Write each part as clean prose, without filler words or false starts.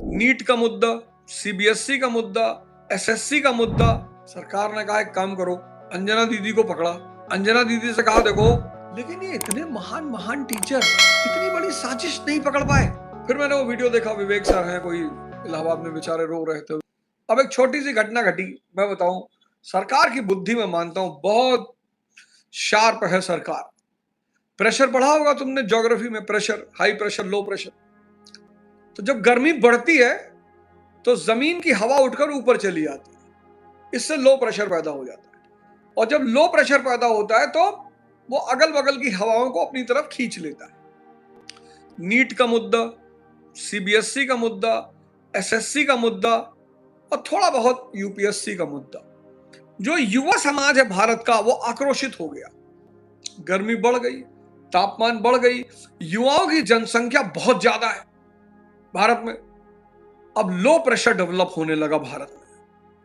NEET का मुद्दा, CBSE का मुद्दा, एसएससी का मुद्दा। सरकार ने कहा एक काम करो, अंजना दीदी को पकड़ा, अंजना दीदी से कहा देखो, लेकिन ये इतने महान महान टीचर इतनी बड़ी साजिश नहीं पकड़ पाए। फिर मैंने वो वीडियो देखा, विवेक सर हैं कोई इलाहाबाद में, बेचारे रो रहे थे। अब एक छोटी सी घटना घटी, मैं बताऊं, सरकार की बुद्धि में मानता हूं बहुत शार्प है सरकार। प्रेशर पढ़ा होगा तुमने ज्योग्राफी में, pressure, high pressure, low pressure. तो जब गर्मी बढ़ती है तो जमीन की हवा उठकर ऊपर चली जाती है, इससे लो प्रेशर पैदा हो जाता है। और जब लो प्रेशर पैदा होता है तो वो अगल बगल की हवाओं को अपनी तरफ खींच लेता है। नीट का मुद्दा, सीबीएसई का मुद्दा, एसएससी का मुद्दा और थोड़ा बहुत यूपीएससी का मुद्दा, जो युवा समाज है भारत का वो आक्रोशित हो गया। गर्मी बढ़ गई, तापमान बढ़ गई, युवाओं की जनसंख्या बहुत ज्यादा है भारत में। अब लो प्रेशर डेवलप होने लगा भारत में।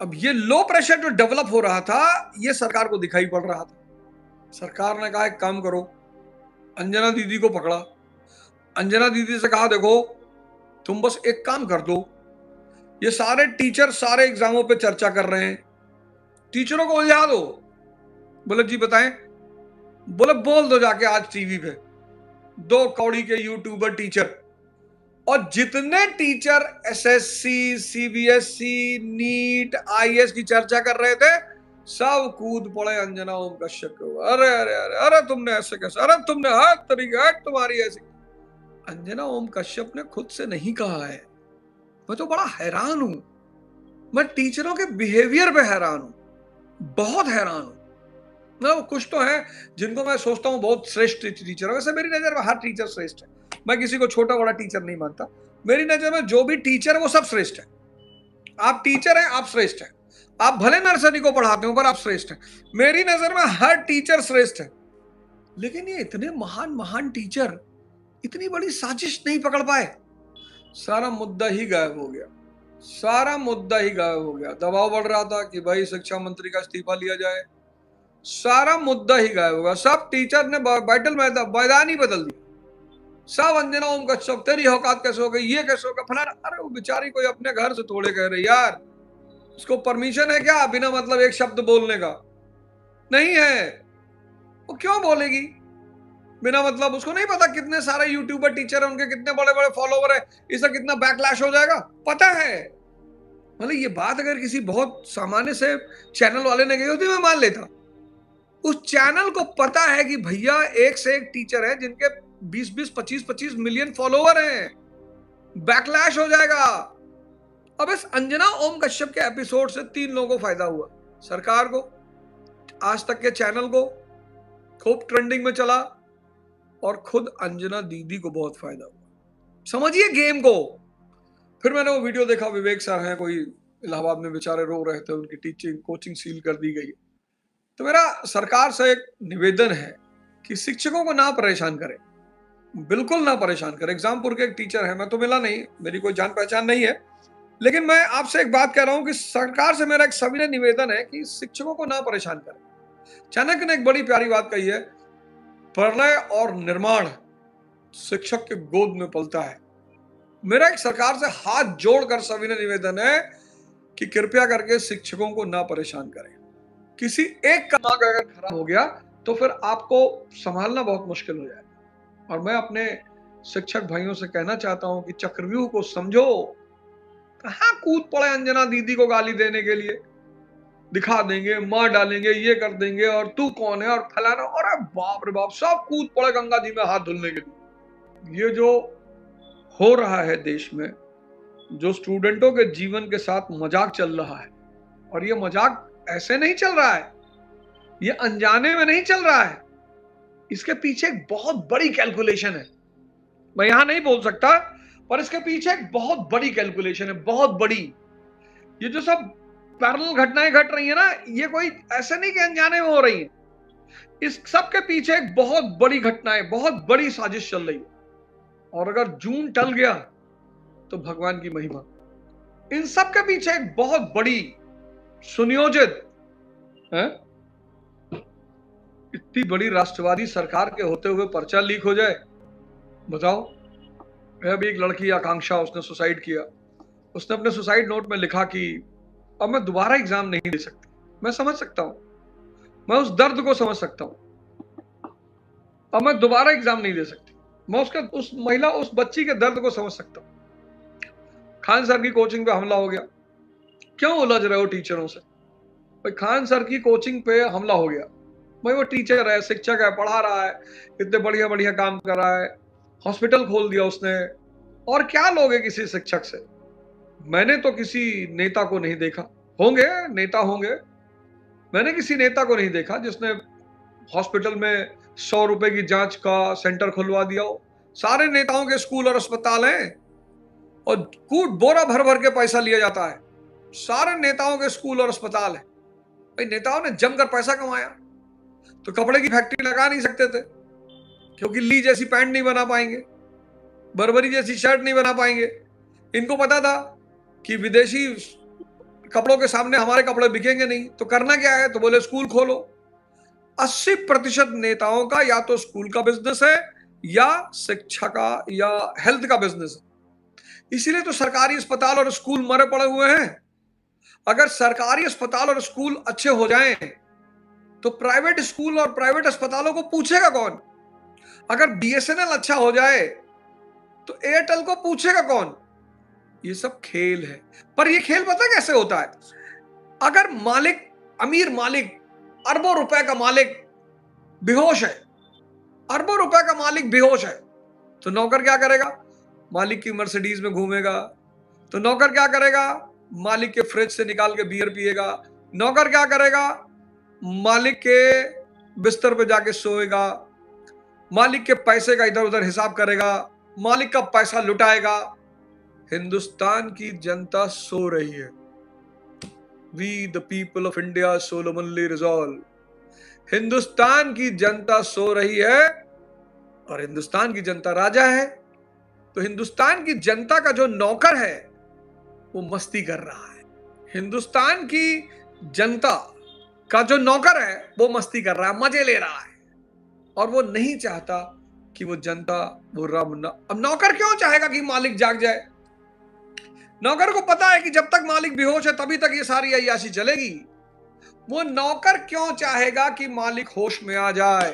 अब ये लो प्रेशर जो डेवलप हो रहा था ये सरकार को दिखाई पड़ रहा था। सरकार ने कहा एक काम करो, अंजना दीदी को पकड़ा, अंजना दीदी से कहा देखो तुम बस एक काम कर दो, ये सारे टीचर सारे एग्जामों पे चर्चा कर रहे हैं, टीचरों को उलझा दो। बोले जी बताएं। बोले बोल दो जाके आज टीवी पे, 2 कौड़ी के यूट्यूबर टीचर, और जितने teacher SSC, CBSE, NEET, IAS की चर्चा कर रहे थे सब कूद पड़े अंजना ओम कश्यप के ऊपर। अरे अरे अरे अरे तुमने ऐसे कैसे, अरे तुमने हर तरीके, हर तुम्हारी ऐसी। अंजना ओम कश्यप ने खुद से नहीं कहा है। मैं तो बड़ा हैरान हूं, मैं टीचरों के बिहेवियर पे हैरान हूं, बहुत हैरान हूं। ना कुछ तो है जिनको मैं सोचता हूं बहुत श्रेष्ठ टीचर है, वैसे मेरी नजर में हर टीचर श्रेष्ठ है। मैं किसी को छोटा बड़ा टीचर नहीं मानता, मेरी नजर में जो भी टीचर है वो सब श्रेष्ठ है। आप टीचर हैं, आप श्रेष्ठ हैं। आप भले नर्सरी को पढ़ाते हो पर आप श्रेष्ठ हैं। मेरी नजर में हर टीचर श्रेष्ठ है। लेकिन ये इतने महान महान टीचर इतनी बड़ी साजिश नहीं पकड़ पाए। सारा मुद्दा ही गायब हो गया, सारा मुद्दा ही गायब हो गया। दबाव बढ़ रहा था कि भाई शिक्षा मंत्री का इस्तीफा लिया जाए, सारा मुद्दा ही गायब हो गया। सब टीचर ने बैटल मैदान ही बदल दिया। सब अंजना ओम कश्यप, तेरी औकात कैसे हो गई, ये कैसे होगा, फलाना। अरे वो बेचारी कोई अपने घर से थोड़े कह रही यार, उसको परमिशन है क्या बिना मतलब एक शब्द बोलने का? नहीं है। वो क्यों बोलेगी बिना मतलब? उसको नहीं पता कितने सारे यूट्यूबर टीचर है, उनके कितने बड़े बड़े फॉलोवर है, इससे कितना बैकलैश हो जाएगा पता है। मतलब ये बात अगर किसी बहुत सामान्य से चैनल वाले ने कही होती मैं मान लेता। उस चैनल को पता है कि भैया एक से एक टीचर है जिनके 20-20, 25-25 मिलियन फॉलोवर हैं, बैकलैश हो जाएगा। अब इस अंजना ओम कश्यप के एपिसोड से 3 लोगों को फायदा हुआ, सरकार को, आज तक के चैनल को खूब ट्रेंडिंग में चला, और खुद अंजना दीदी को बहुत फायदा हुआ। समझिए गेम को। फिर मैंने वो वीडियो देखा, विवेक सर हैं कोई इलाहाबाद में, बेचारे रो रहे थे, उनकी टीचिंग कोचिंग सील कर दी गई। तो मेरा सरकार से एक निवेदन है कि शिक्षकों को ना परेशान करें, बिल्कुल ना परेशान करें। एग्जामपुर के एक टीचर है, मैं तो मिला नहीं, मेरी कोई जान पहचान नहीं है, लेकिन मैं आपसे एक बात कह रहा हूं कि सरकार से मेरा एक सविनय निवेदन है कि शिक्षकों को ना परेशान करें। चाणक्य ने एक बड़ी प्यारी बात कही है, प्रलय और निर्माण शिक्षक के गोद में पलता है। मेरा एक सरकार से हाथ जोड़कर सविनय निवेदन है कि कृपया करके शिक्षकों को ना परेशान करें। किसी एक का दिमाग अगर खराब हो गया तो फिर आपको संभालना बहुत मुश्किल हो जाएगा। और मैं अपने शिक्षक भाइयों से कहना चाहता हूं कि चक्रव्यूह को समझो। कहां कूद पड़े अंजना दीदी को गाली देने के लिए, दिखा देंगे, मार डालेंगे, ये कर देंगे, और तू कौन है और फलाना। और बाप रे बाप, सब कूद पड़े गंगा जी में हाथ धुलने के लिए। ये जो हो रहा है देश में, जो स्टूडेंटों के जीवन के साथ मजाक चल रहा है, और ये मजाक ऐसे नहीं चल रहा है, ये अनजाने में नहीं चल रहा है, इसके पीछे एक बहुत बड़ी कैलकुलेशन है। मैं यहां नहीं बोल सकता, पर इसके पीछे एक बहुत बड़ी कैलकुलेशन है, बहुत बड़ी। ये जो सब पैरेलल घटनाएं घट रही है ना, ये कोई ऐसे नहीं कि अनजाने में हो रही है। इस सब के पीछे एक बहुत बड़ी घटनाएं, बहुत बड़ी साजिश चल रही है। और अगर जून टल गया तो भगवान की महिमा। इन सब के पीछे एक बहुत बड़ी सुनियोजित है। इतनी बड़ी राष्ट्रवादी सरकार के होते हुए पर्चा लीक हो जाए, बताओ। अभी एक लड़की आकांक्षा, उसने सुसाइड किया, उसने अपने सुसाइड नोट में लिखा कि अब मैं दोबारा एग्जाम नहीं दे सकती। मैं समझ सकता हूं, मैं उस दर्द को समझ सकता हूं। अब मैं दोबारा एग्जाम नहीं दे सकती। मैं उस महिला, उस बच्ची के दर्द को समझ सकता हूं। खान सर की कोचिंग पे हमला हो गया। क्यों उलझ रहे हो टीचरों से? भाई खान सर की कोचिंग पे हमला हो गया। भाई वो टीचर है, शिक्षक है, पढ़ा रहा है, इतने बढ़िया बढ़िया काम कर रहा है, हॉस्पिटल खोल दिया उसने। और क्या लोगे किसी शिक्षक से? मैंने तो किसी नेता को नहीं देखा, होंगे नेता होंगे, मैंने किसी नेता को नहीं देखा जिसने हॉस्पिटल में 100 रुपए की जांच का सेंटर खुलवा दिया हो। सारे नेताओं के स्कूल और अस्पताल हैं और कूट बोरा भर भर के पैसा लिया जाता है। सारे नेताओं के स्कूल और अस्पताल है। भाई नेताओं ने जमकर पैसा कमाया, तो कपड़े की फैक्ट्री लगा नहीं सकते थे, क्योंकि ली जैसी पैंट नहीं बना पाएंगे, बर्बरी जैसी शर्ट नहीं बना पाएंगे। इनको पता था कि विदेशी कपड़ों के सामने हमारे कपड़े बिकेंगे नहीं, तो करना क्या है? तो बोले स्कूल खोलो। 80% नेताओं का या तो स्कूल का बिजनेस है या शिक्षा का या हेल्थ का बिजनेस है। इसीलिए तो सरकारी अस्पताल और स्कूल मरे पड़े हुए हैं। अगर सरकारी अस्पताल और स्कूल अच्छे हो जाएं, तो प्राइवेट स्कूल और प्राइवेट अस्पतालों को पूछेगा कौन? अगर बीएसएनएल अच्छा हो जाए, तो एयरटेल को पूछेगा कौन? ये सब खेल है। पर ये खेल पता कैसे होता है? अगर मालिक, अमीर मालिक, अरबों रुपए का मालिक बेहोश है, अरबों रुपए का मालिक बेहोश है, तो नौकर क्या करेगा? मालिक की मर्सिडीज में घूमेगा। तो नौकर क्या करेगा? मालिक के फ्रिज से निकाल के बियर पिएगा। नौकर क्या करेगा? मालिक के बिस्तर पे जाके सोएगा, मालिक के पैसे का इधर उधर हिसाब करेगा, मालिक का पैसा लुटाएगा। हिंदुस्तान की जनता सो रही है। We the people of India solemnly resolve. Hindustan की जनता सो रही है और हिंदुस्तान की जनता राजा है। तो हिंदुस्तान की जनता का जो नौकर है वो मस्ती कर रहा है। हिंदुस्तान की जनता का जो नौकर है वो मस्ती कर रहा है, मजे ले रहा है, और वो नहीं चाहता कि वो जनता वो अब नौकर क्यों चाहेगा कि मालिक जाग जाए? नौकर को पता है कि जब तक मालिक बेहोश है तभी तक ये सारी अय्याशी चलेगी। वो नौकर क्यों चाहेगा कि मालिक होश में आ जाए?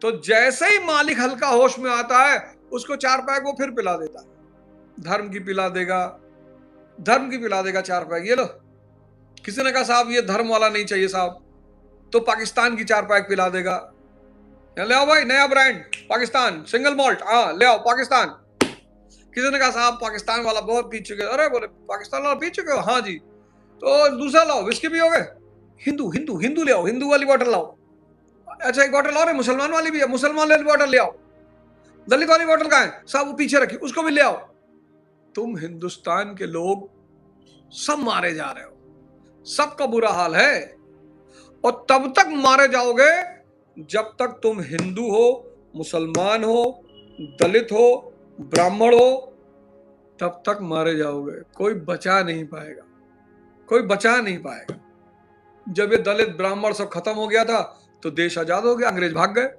तो जैसे ही मालिक हल्का होश में आता है, उसको 4 पैक वो फिर पिला देता है। धर्म की पिला देगा, धर्म की पिला देगा 4 पैक। ये लो, किसी ने कहा साहब ये धर्म वाला नहीं चाहिए साहब, तो पाकिस्तान की 4 पैक पिला देगा। ले आओ भाई नया ब्रांड पाकिस्तान सिंगल मॉल्ट, हाँ ले आओ पाकिस्तान। किसी ने कहा साहब पाकिस्तान वाला बहुत पी चुके, अरे बोले पाकिस्तान वाला पी चुके हो? हाँ जी। तो दूसरा लाओ, विस्की पियोगे? हिंदू हिंदू हिंदू ले आओ, हिंदू वाली बॉटल लाओ। अच्छा एक बॉटल और है, मुसलमान वाली भी है, मुसलमान वाली बॉटल ले आओ। दलित वाली बॉटल कहाँ है? साहब वो पीछे रखी, उसको भी ले आओ। तुम हिंदुस्तान के लोग सब मारे जा रहे हो, सबका बुरा हाल है, और तब तक मारे जाओगे जब तक तुम हिंदू हो, मुसलमान हो, दलित हो, ब्राह्मण हो, तब तक मारे जाओगे। कोई बचा नहीं पाएगा, कोई बचा नहीं पाएगा। जब ये दलित ब्राह्मण सब खत्म हो गया था तो देश आजाद हो गया, अंग्रेज भाग गए।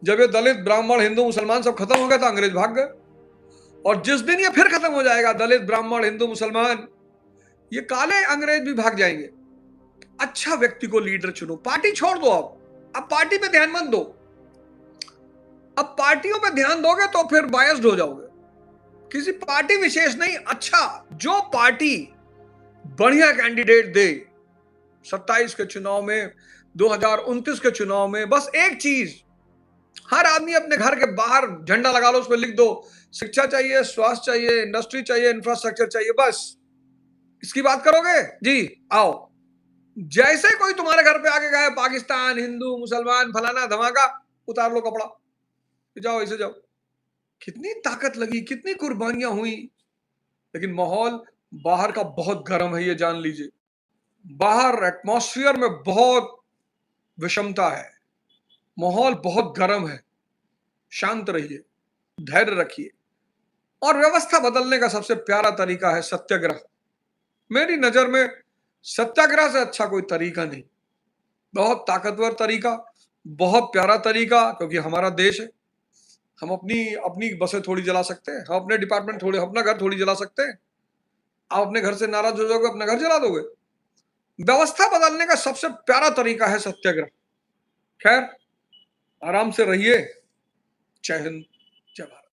जब ये दलित ब्राह्मण हिंदू मुसलमान सब खत्म हो गया था, अंग्रेज भाग गए। और जिस दिन ये फिर खत्म हो जाएगा, दलित ब्राह्मण हिंदू मुसलमान, ये काले अंग्रेज भी भाग जाएंगे। अच्छा व्यक्ति को लीडर चुनो, पार्टी छोड़ दो। अब पार्टी पे ध्यान मत दो। अब पार्टियों पे ध्यान दोगे तो फिर बायस्ड हो जाओगे। किसी पार्टी विशेष नहीं, अच्छा जो पार्टी बढ़िया कैंडिडेट दे 27 के चुनाव में, 2029 के चुनाव में, बस एक चीज, हर आदमी अपने घर के बाहर झंडा लगा लो, उस पर लिख दो शिक्षा चाहिए, स्वास्थ्य चाहिए, इंडस्ट्री चाहिए, इंफ्रास्ट्रक्चर चाहिए, बस इसकी बात करोगे जी, आओ। जैसे कोई तुम्हारे घर पे आके कहे पाकिस्तान, हिंदू, मुसलमान, फलाना धमाका, उतार लो कपड़ा, जाओ ऐसे जाओ। कितनी ताकत लगी, कितनी कुर्बानियां हुई। लेकिन माहौल बाहर का बहुत गर्म है, ये जान लीजिए। बाहर एटमॉस्फेयर में बहुत विषमता है, माहौल बहुत गर्म है। शांत रहिए, धैर्य रखिए, और व्यवस्था बदलने का सबसे प्यारा तरीका है सत्याग्रह। मेरी नजर में सत्याग्रह से अच्छा कोई तरीका नहीं। बहुत ताकतवर तरीका, बहुत प्यारा तरीका, क्योंकि हमारा देश है। हम अपनी अपनी बसें थोड़ी जला सकते हैं, हम अपने डिपार्टमेंट थोड़ी, अपना घर थोड़ी जला सकते हैं। आप अपने घर से नाराज हो जाओगे, अपना घर जला दोगे। व्यवस्था बदलने का सबसे प्यारा तरीका है सत्याग्रह। खैर, आराम से रहिए। जय हिंद, जय भारत।